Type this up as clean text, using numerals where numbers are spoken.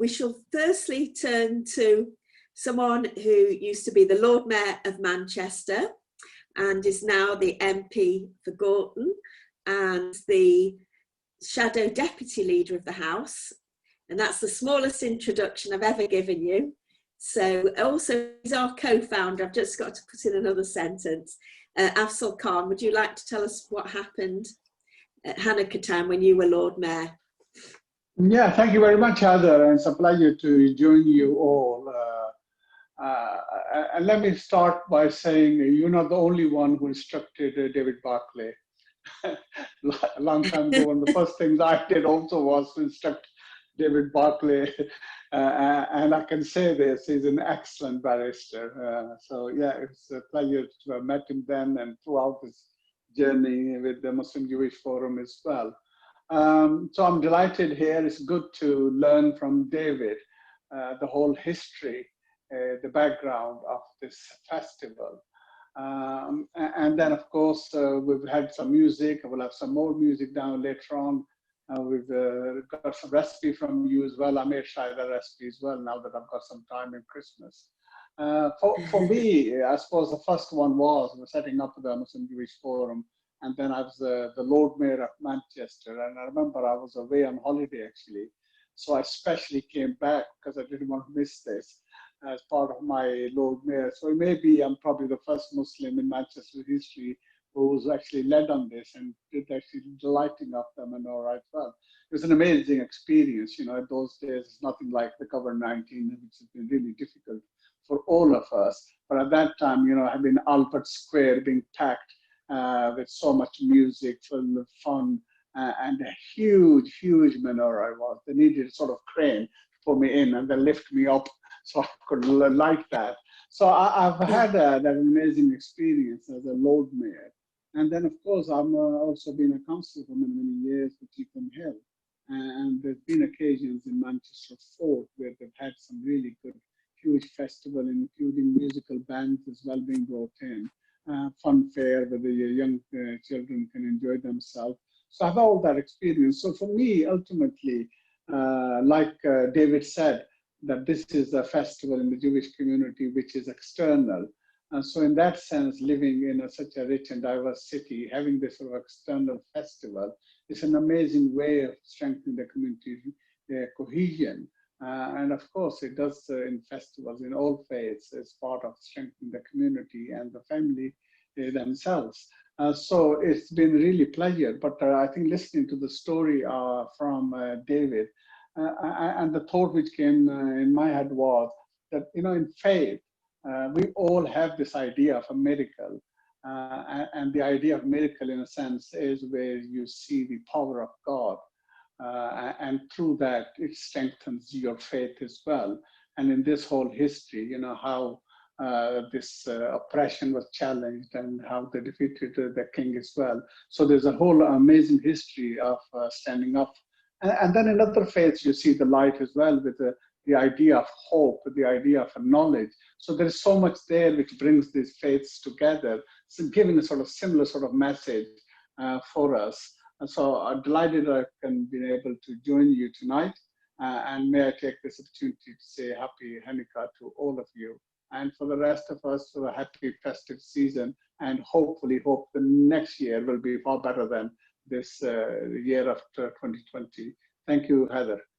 we shall firstly turn to someone who used to be the Lord Mayor of Manchester and is now the MP for Gorton and the Shadow Deputy Leader of the House. And that's the smallest introduction I've ever given you. So also he's our co-founder. I've just got to put in another sentence. Afzal Khan, would you like to tell us what happened at Chanukah time when you were Lord Mayor? Yeah, thank you very much, Heather. And it's a pleasure to join you all. And let me start by saying you're not the only one who instructed David Berkley. A long time ago, one of the first things I did also was to instruct David Berkley. And I can say this, he's an excellent barrister. So yeah, it's a pleasure to have met him then and throughout his journey with the Muslim Jewish Forum as well. So I'm delighted here. It's good to learn from David the whole history, the background of this festival. And then, of course, we've had some music. We'll have some more music down later on. We've got some recipe from you as well. I may try the recipe as well now that I've got some time in Christmas. For me, I suppose the first one was setting up the Muslim Jewish Forum. And then I was the Lord Mayor of Manchester. And I remember I was away on holiday, actually. So I especially came back because I didn't want to miss this as part of my Lord Mayor. So maybe I'm probably the first Muslim in Manchester history who was actually led on this and did actually the lighting of the menorah as well. It was an amazing experience. You know, in those days, it's nothing like the COVID-19, which has been really difficult for all of us. But at that time, you know, having Albert Square being packed with so much music, full of fun, and a huge, huge menorah it was. They needed a sort of crane to put me in and then lift me up so I could light that. So I've had that amazing experience as a Lord Mayor. And then, of course, I've also been a councillor for many, many years for Cheetham Hill. And there's been occasions in Manchester Fort where they've had some really good, huge festival, including musical bands as well being brought in. Fun fair where the young children can enjoy themselves. So I've had all that experience. So for me, ultimately, like David said, that this is a festival in the Jewish community which is external. And so in that sense, living in such a rich and diverse city, having this sort of external festival is an amazing way of strengthening the community cohesion. And of course, it does in festivals in all faiths as part of strengthening the community and the family themselves. So it's been really pleasure. But I think listening to the story from David, and the thought which came in my head was that, you know, in faith, we all have this idea of a miracle. And the idea of miracle, in a sense, is where you see the power of God. And through that, it strengthens your faith as well. And in this whole history, you know, how this oppression was challenged and how they defeated the king as well. So there's a whole amazing history of standing up. And then in other faiths, you see the light as well with the idea of hope, the idea of knowledge. So there's so much there which brings these faiths together, so giving a sort of similar sort of message for us. And so I'm delighted I can be able to join you tonight. And may I take this opportunity to say happy Hanukkah to all of you. And for the rest of us, a happy festive season. And hopefully hope the next year will be far better than this year of 2020. Thank you, Heather.